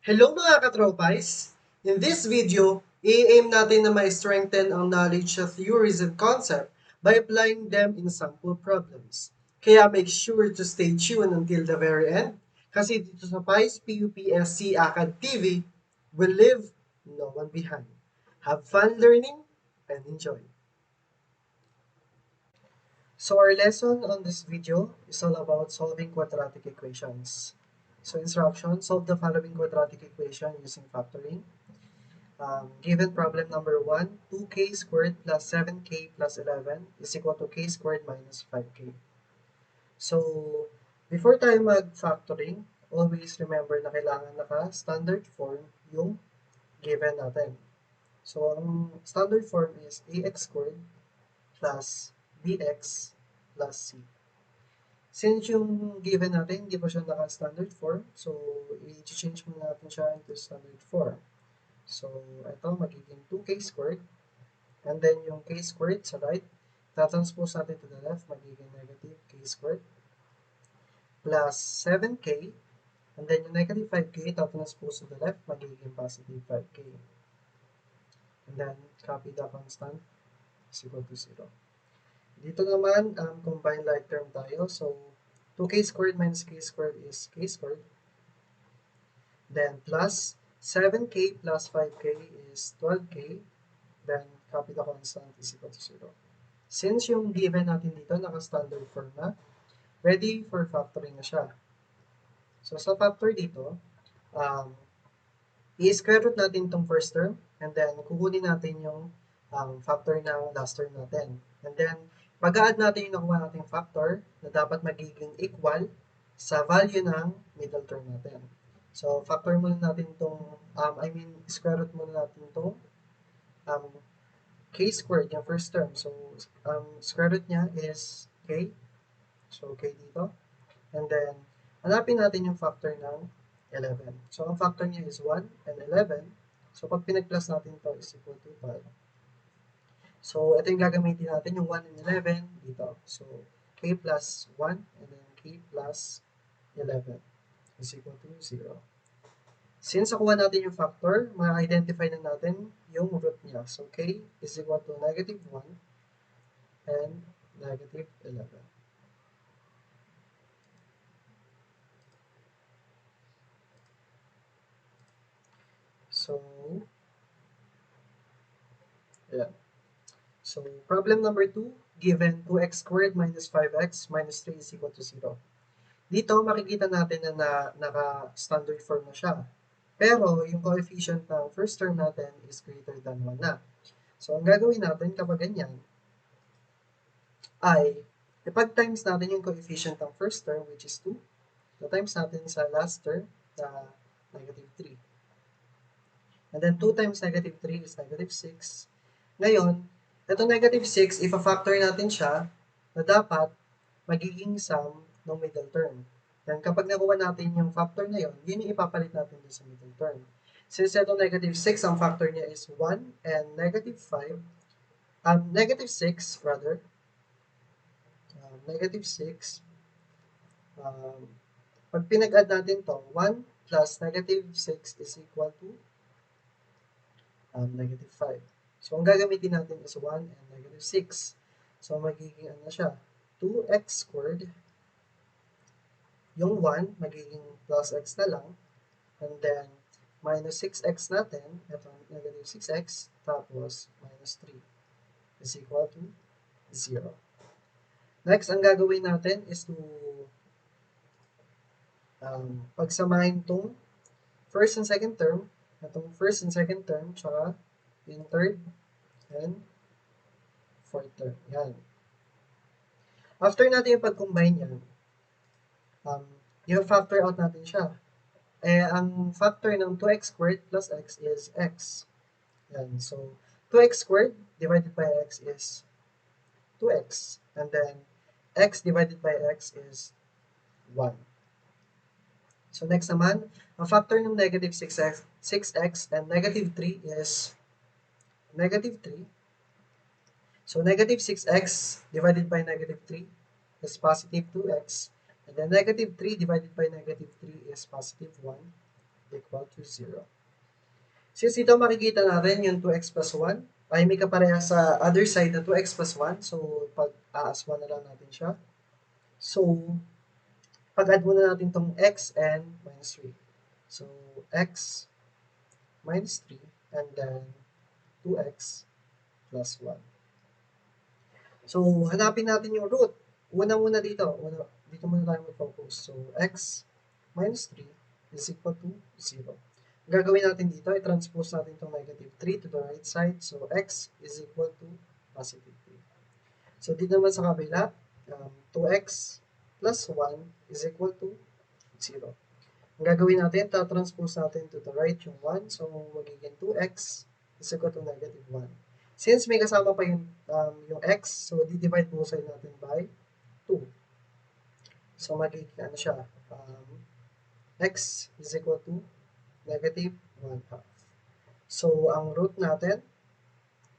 Hello mga katropais! In this video, i-aim natin na ma-strengthen ang knowledge of theories and concept by applying them in sample problems. Kaya make sure to stay tuned until the very end kasi dito sa PICE-PUPSC Acad TV, we'll leave no one behind. Have fun learning and enjoy! So our lesson on this video is all about solving quadratic equations. So instruction, solve the following quadratic equation using factoring. Given problem number 1, 2k squared plus 7k plus 11 is equal to k squared minus 5k. So, before tayo mag-factoring, always remember na kailangan naka-standard form yung given natin. So, ang standard form is ax squared plus bx plus c. Since yung given natin, hindi pa siya naka-standard form, so i-change muna natin siya into standard form. So, ito magiging 2k squared. And then yung k squared sa right, tatranspose natin to the left, magiging negative k squared. Plus 7k. And then yung negative 5k, tatranspose to the left, magiging positive 5k. And then, copy the constant is equal to 0. Dito naman, combine like term tayo. So, 2k squared minus k squared is k squared. Then, plus 7k plus 5k is 12k. Then, copy the constant is equal to 0. Since yung given natin dito, naka-standard form na, ready for factoring na siya. So, sa factor dito, i-square root natin itong first term, and then kukunin natin yung factor ng last term natin. And then, pag-add natin yung nakuha nating factor na dapat magiging equal sa value ng middle term natin. So, factor muna natin itong, square root muna natin itong k squared, yung first term. So, square root niya is k. So, k dito. And then, hanapin natin yung factor ng 11. So, ang factor niya is 1 and 11. So, pag pinag-plus natin to is equal to 5. So, ito yung gagamitin natin, yung 1 and 11 dito. So, k plus 1 and then k plus 11 is equal to 0. Since nakuha natin yung factor, ma-identify na natin yung root niya. So, k is equal to negative 1 and negative 11. So, yeah. So, problem number 2, given 2x squared minus 5x minus 3 is equal to 0. Dito, makikita natin na naka-standard form na siya. Pero, yung coefficient ng first term natin is greater than 1 na. So, ang gagawin natin kapag ganyan ay ipag-times natin yung coefficient ng first term, which is 2. So, times natin sa last term na negative 3. And then, 2 times negative 3 is negative 6. Ngayon, ito negative 6, ipa-factor natin siya na dapat magiging sum ng middle term. Then, kapag nakuha natin yung factor na yun, yun yung ipapalit natin dun sa middle term. Since ito negative 6, ang factor niya is 1 and negative 5, negative 6 rather, negative 6, pag pinag-add natin to, 1 plus negative 6 is equal to negative 5. So, ang gagamitin natin is 1 and negative 6. So, magiging ano siya, 2x squared. Yung 1, magiging plus x na lang. And then, minus 6x natin, ito, negative 6x, tapos minus 3 is equal to 0. Next, ang gagawin natin is to pagsamahin itong first and second term, itong first and second term, tsaka yung third and fourth term. Yan. After natin yung pag-combine yan, i-factor out natin siya. Ang factor ng 2x squared plus x is x. Yan. So, 2x squared divided by x is 2x. And then, x divided by x is 1. So, next naman, ang factor ng negative 6x and negative 3 is negative 3. So, negative 6x divided by negative 3 is positive 2x. And then negative 3 divided by negative 3 is positive 1. equal to 0. Since dito makikita natin yung 2x plus 1, ay may kapareha sa other side na 2x plus 1. So, pag-aas 1 na lang natin siya. So, pag-add muna natin tong x and minus 3. So, x minus 3 and then 2x plus 1. So, hanapin natin yung root. Una muna dito. Dito muna tayo mag-focus. So, x minus 3 is equal to 0. Ang gagawin natin dito, i-transpose natin itong negative 3 to the right side. So, x is equal to positive 3. So, dito naman sa kabila, 2x plus 1 is equal to 0. Ang gagawin natin, ta-transpose natin to the right yung 1. So, magiging 2x is equal to negative 1. Since may kasama pa yung x, so di-divide mo side natin by 2. So, magiging ano siya, x is equal to negative 1 half. So, ang root natin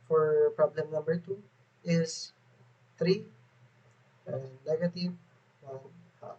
for problem number 2 is 3 and negative 1 half.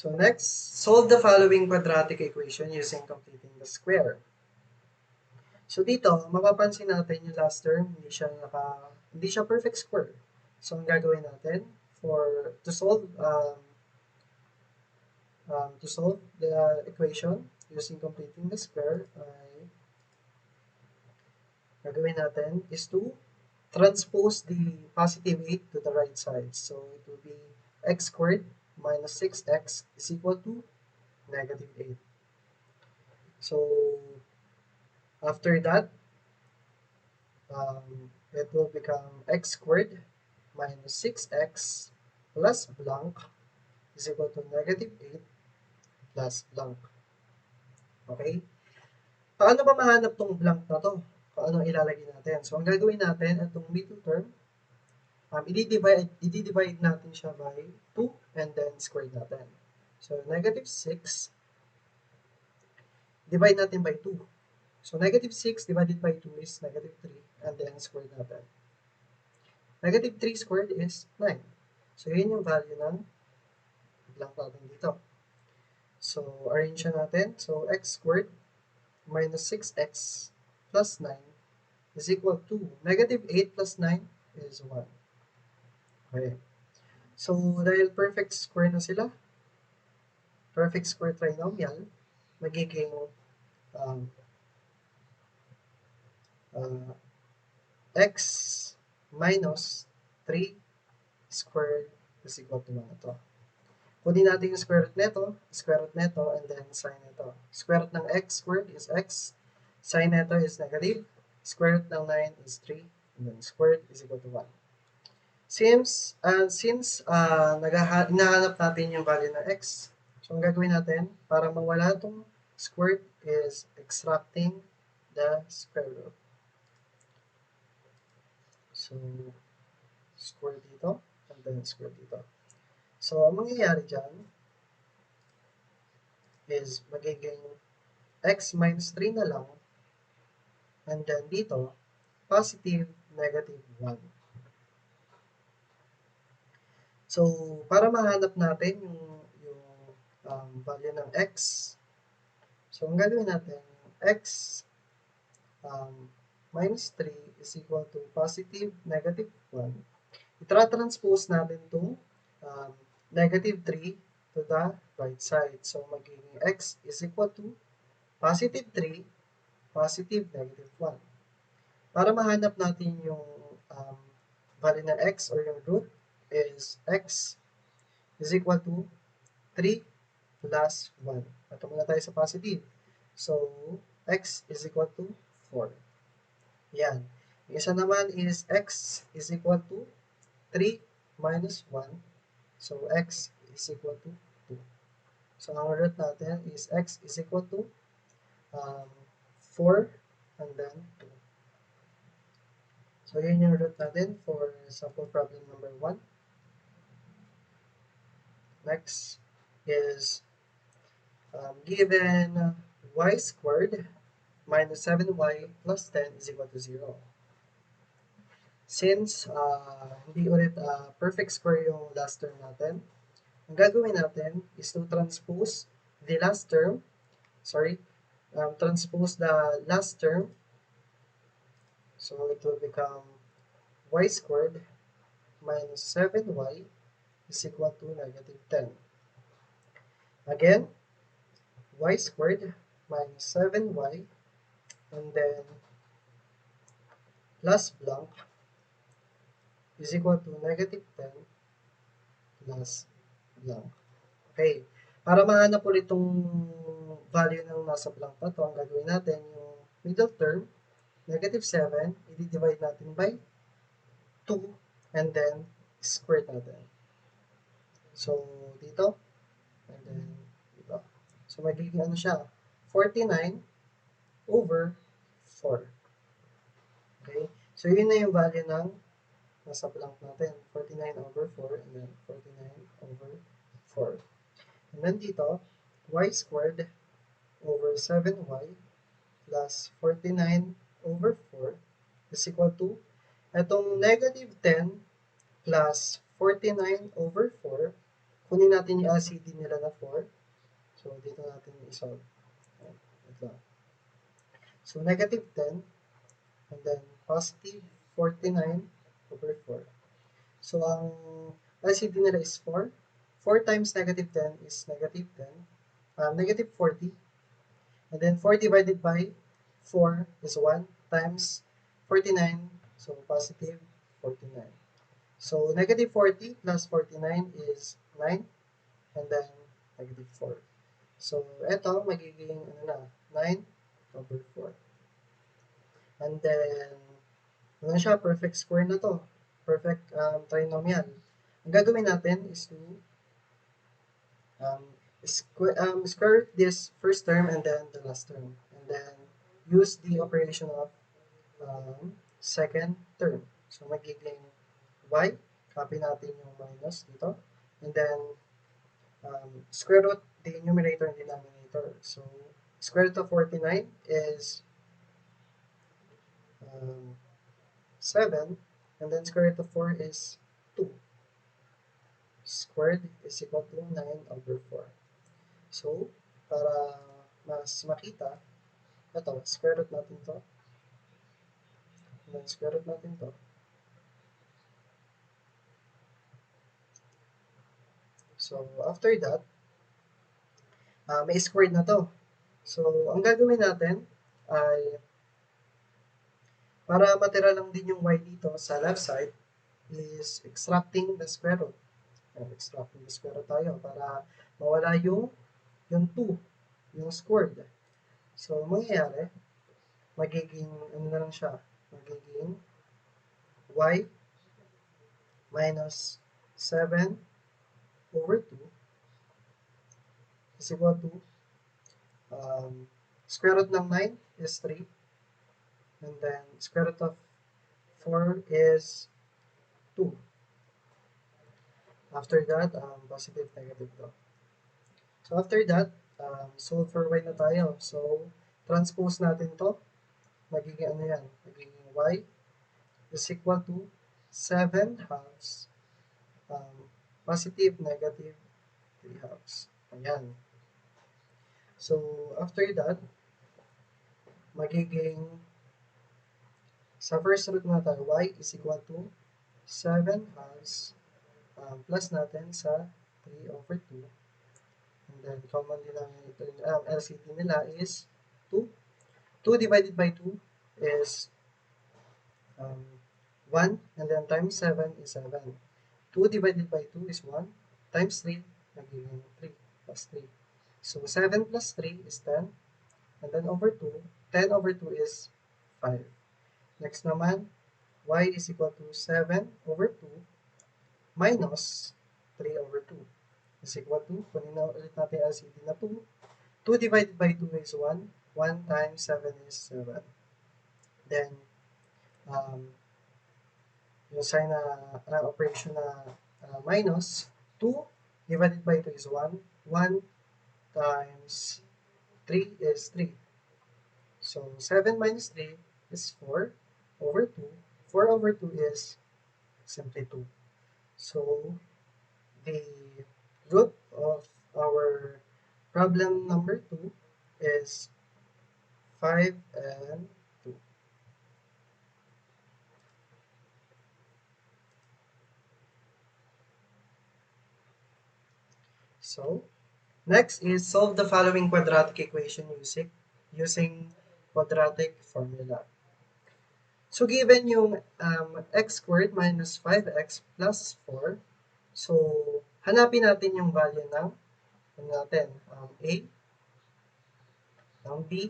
So next, solve the following quadratic equation using completing the square. So dito, mapapansin natin yung last term, hindi siya perfect square. So ang gagawin natin to solve the equation using completing the square ay gagawin natin is to transpose the positive 8 to the right side. So it will be x squared minus 6x is equal to negative 8. So after that, it will become x squared minus 6x plus blank is equal to negative 8 plus blank. Okay? Paano ba mahanap tong blank na to? Paano ilalagay natin? So, ang gagawin natin, itong middle term, i-divide natin siya by 2 and then square natin. So, negative 6, divide natin by 2. So, negative 6 divided by 2 is negative 3 and then square natin. Negative 3 squared is 9. So, yun yung value ng blank natin dito. So, arrange natin. So, x squared minus 6x plus 9 is equal to negative 8 plus 9 is 1. Okay. So, dahil perfect square na sila, perfect square trinomial, magiging x minus 3 squared is equal to 1 ito. Kunin natin yung square root neto, and then sine nito. Square root ng x squared is x, sine nito is negative, square root ng 9 is 3, and then squared is equal to 1. Since hinahanap natin yung value ng x, so ang gagawin natin, para mawala itong squared is extracting the square root. So, square dito, and then square dito. So, ang mangyayari dyan is magiging x minus 3 na lang, and then dito, positive negative 1. So, para mahanap natin yung value ng x, so ang gagawin natin, x minus 3 is equal to positive negative 1. Itra-transpose natin itong negative 3 to the right side. So, magiging x is equal to positive 3, positive negative 1. Para mahanap natin yung value ng x or yung root is x is equal to 3 plus 1. Ito muna tayo sa positive. So, x is equal to 4. Yan. Yung isa naman is x is equal to 3 minus 1. So, x is equal to 2. So, ang root natin is x is equal to 4 and then 2. So, yun yung root natin for sample problem number 1. Next is given y squared minus 7y plus 10 is equal to 0. Since hindi ulit perfect square yung last term natin, ang gagawin natin is to transpose the last term, transpose the last term. So it will become y squared minus 7y is equal to negative 10. Again, y squared minus 7y, and then plus blank is equal to negative 10 plus blank. Okay. Para mahanap ulit itong value ng nasa blank na to, ang gagawin natin, yung middle term, negative 7, i-divide natin by 2, and then square natin. So, dito, and then dito. So, magiging ano siya? 49 over 4. Okay? So, yun na yung value ng nasa blank natin. 49 over 4, and then 49 over 4. And then dito, y squared over 7y plus 49 over 4 is equal to, itong negative 10 plus 49 over 4, kunin natin yung LCD nila na 4. So, dito natin i-solve. Ito. So, negative 10, and then positive 49 over 4. So, ang LCD nila is 4. 4 times negative 10 is negative 10. Negative 40. And then 4 divided by 4 is 1 times 49. So, positive 49. So, negative 40 plus 49 is 9. And then, negative 4. So, eto, magiging, 9 over 4. And then, siya, perfect square na to. Perfect trinomial. Ang gagawin natin is to square this first term and then the last term. And then, use the operation of second term. So, magiging y, copy natin yung minus dito. And then, square root the numerator and denominator. So, square root of 49 is 7, and then square root of 4 is 2. Squared is equal to 9 over 4. So, para mas makita, ito, square root natin to. And then square root natin to. So, after that, may squared na to. So, ang gagawin natin ay, para matira lang din yung y dito sa left side, is extracting the square root. Extracting the square root tayo para mawala yung 2, yung squared. So, mangyayari, magiging, na lang siya, magiging y minus 7 over 2 is equal to, square root ng 9 is 3, and then square root of 4 is 2. After that, positive, negative to. So, after that, solve for y na tayo. So, transpose natin to. Magiging yan? Magiging y is equal to 7 halves, positive, negative, 3 halves. Ayan. So, after that, magiging, sa first root na tayo, y is equal to 7 halves, plus natin sa 3 over 2. And then, common denominator, LCD nila is 2. 2 divided by 2 is 1, and then times 7 is 7. 2 divided by 2 is 1, times 3, magiging 3, plus 3. So, 7 plus 3 is 10, and then over 2, 10 over 2 is 5. Next naman, y is equal to 7 over 2 minus 3 over 2 is equal to, kunin na ulit natin LCD na 2. 2 divided by 2 is 1. 1 times 7 is 7. Then, yung sign na operation na minus, 2 divided by 2 is 1. 1 times 3 is 3. So, 7 minus 3 is 4 over 2. 4 over 2 is simply 2. So the root of our problem number 2 is 5 and 2. So next is solve the following quadratic equation using quadratic formula. So given yung x squared minus 5x plus 4, so hanapin natin yung value ng A, ng B,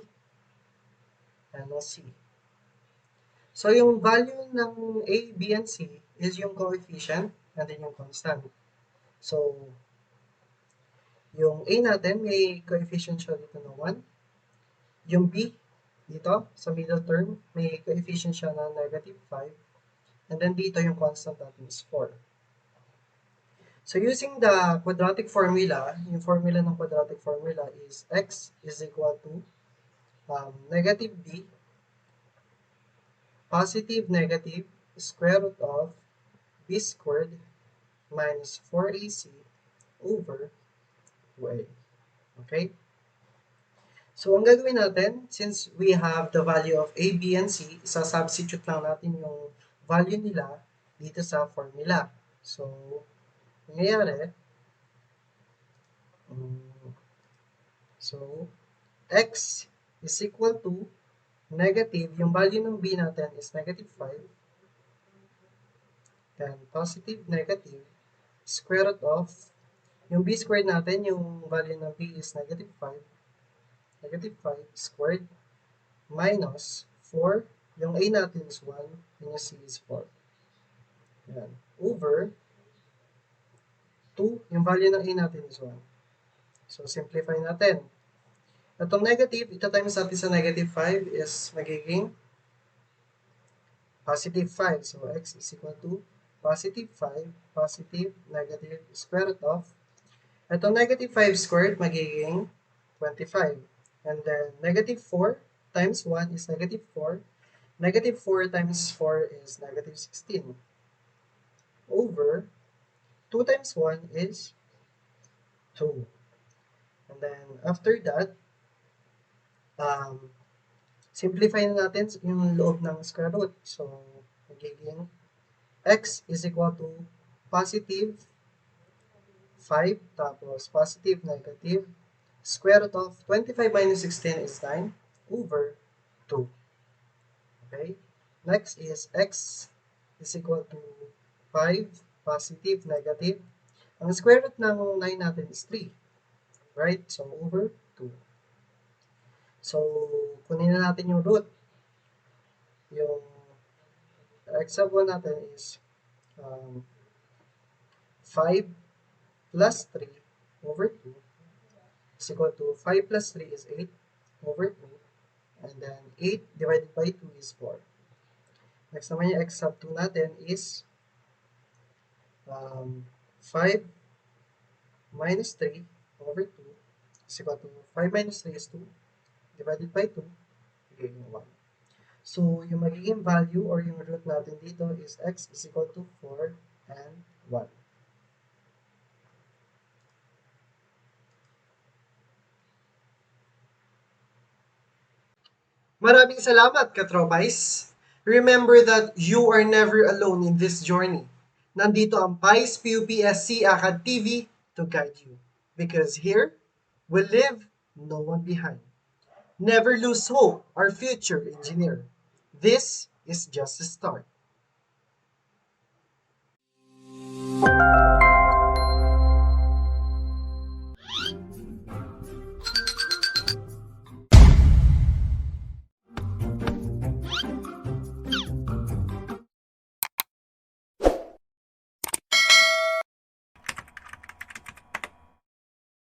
and ng C. So yung value ng A, B, and C is yung coefficient and then yung constant. So yung A natin may coefficient siya dito na 1. Yung B dito sa middle term may coefficient siya na negative 5. And then dito yung constant natin is 4. So using the quadratic formula, yung formula ng quadratic formula is x is equal to negative b positive negative square root of b squared minus 4ac over 2a. Okay? So ang gagawin natin, since we have the value of a, b, and c, isa-substitute lang natin yung value nila dito sa formula. So, nangyayari, so, x is equal to negative, yung value ng b natin is negative 5, and positive negative square root of, yung b squared natin, yung value ng b is negative 5 squared minus 4, yung a natin is 1, and yung c is 4. Yan. Over 2, yung value ng a natin is 1. So, simplify natin. Itong negative, ito times natin sa negative 5 is magiging positive 5. So, x is equal to positive 5, positive, negative, square root of. Itong negative 5 squared, magiging 25. And then, negative 4 times 1 is negative 4. Negative 4 times 4 is negative 16. Over 2 times 1 is 2. And then, after that, simplify na natin yung loob ng square root. So, magiging x is equal to positive 5, tapos positive negative, square root of 25 minus 16 is 9, over 2. Okay? Next is x is equal to 5, positive negative. Ang square root ng 9 natin is 3. Right? So, over 2. So, kunin na natin yung root. Yung example natin is 5 plus 3 over 2 is equal to 5 plus 3 is 8 over 2. And then 8 divided by 2 is 4. Next naman yung x sub 2 natin is 5 minus 3 over 2 is equal to 5 minus 3 is 2 divided by 2, magiging 1. So, yung magiging value or yung root natin dito is x is equal to 4 and 1. Maraming salamat, katropais! Remember that you are never alone in this journey. Nandito ang PICE-PUPSC Acad TV to guide you. Because here, we live no one behind. Never lose hope, our future engineer. This is just a start.